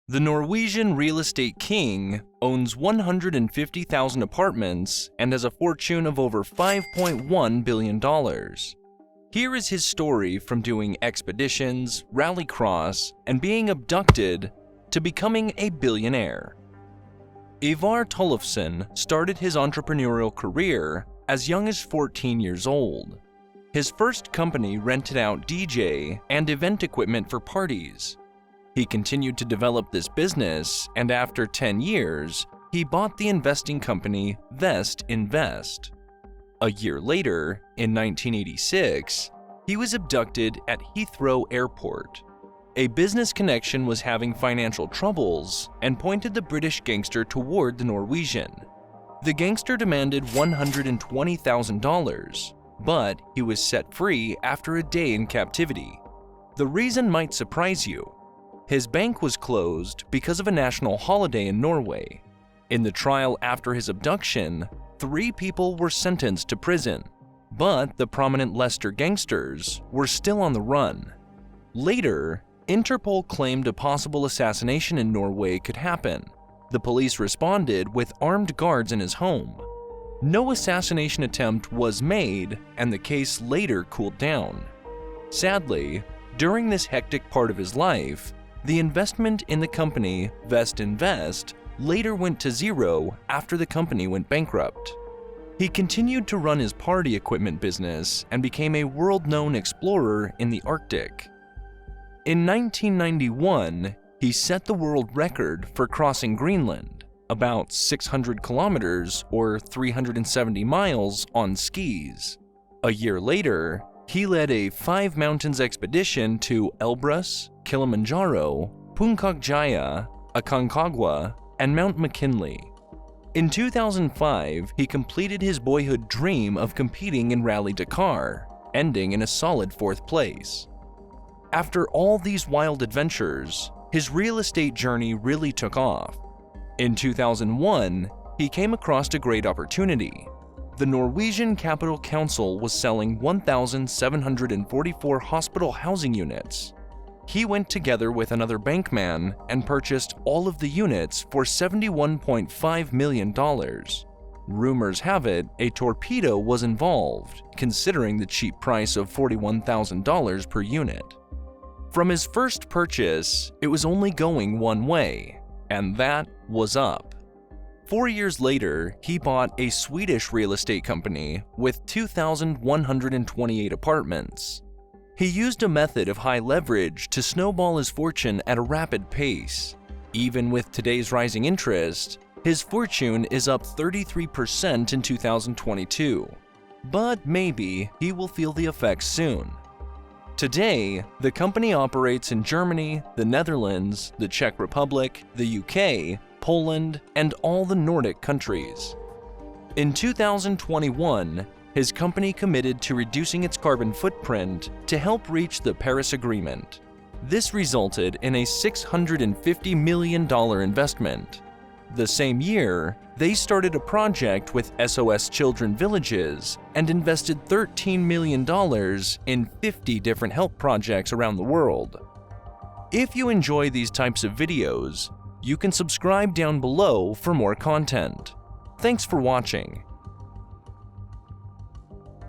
The Norwegian real estate king owns 150,000 apartments and has a fortune of over $5.1 billion. Here is his story from doing expeditions, rallycross, and being abducted to becoming a billionaire. Ivar Tollefsen started his entrepreneurial career as young as 14 years old. His first company rented out DJ and event equipment for parties. He continued to develop this business, and after 10 years, he bought the investing company Vest Invest. A year later, in 1986, he was abducted at Heathrow Airport. A business connection was having financial troubles and pointed the British gangster toward the Norwegian. The gangster demanded $120,000, but he was set free after a day in captivity. The reason might surprise you. His bank was closed because of a national holiday in Norway. In the trial after his abduction, 3 people were sentenced to prison, but the prominent Leicester gangsters were still on the run. Later, Interpol claimed a possible assassination in Norway could happen. The police responded with armed guards in his home. No assassination attempt was made, and the case later cooled down. Sadly, during this hectic part of his life, the investment in the company Vest Invest later went to zero after the company went bankrupt. He continued to run his party equipment business and became a world-known explorer in the Arctic. In 1991, he set the world record for crossing Greenland, about 600 kilometers or 370 miles on skis. A year later, he led a 5 mountains expedition to Elbrus, Kilimanjaro, Puncak Jaya, Aconcagua, and Mount McKinley. In 2005, he completed his boyhood dream of competing in Rally Dakar, ending in a solid 4th place. After all these wild adventures, his real estate journey really took off. In 2001, he came across a great opportunity. The Norwegian Capital Council was selling 1,744 hospital housing units. He went together with another bankman and purchased all of the units for $71.5 million. Rumors have it a torpedo was involved, considering the cheap price of $41,000 per unit. From his first purchase, it was only going one way, and that was up. 4 years later, he bought a Swedish real estate company with 2,128 apartments. He used a method of high leverage to snowball his fortune at a rapid pace. Even with today's rising interest, his fortune is up 33% in 2022. But maybe he will feel the effects soon. Today, the company operates in Germany, the Netherlands, the Czech Republic, the UK, Poland, and all the Nordic countries. In 2021, his company committed to reducing its carbon footprint to help reach the Paris Agreement. This resulted in a $650 million investment. The same year, they started a project with SOS Children Villages and invested $13 million in 50 different help projects around the world. If you enjoy these types of videos, you can subscribe down below for more content. Thanks for watching.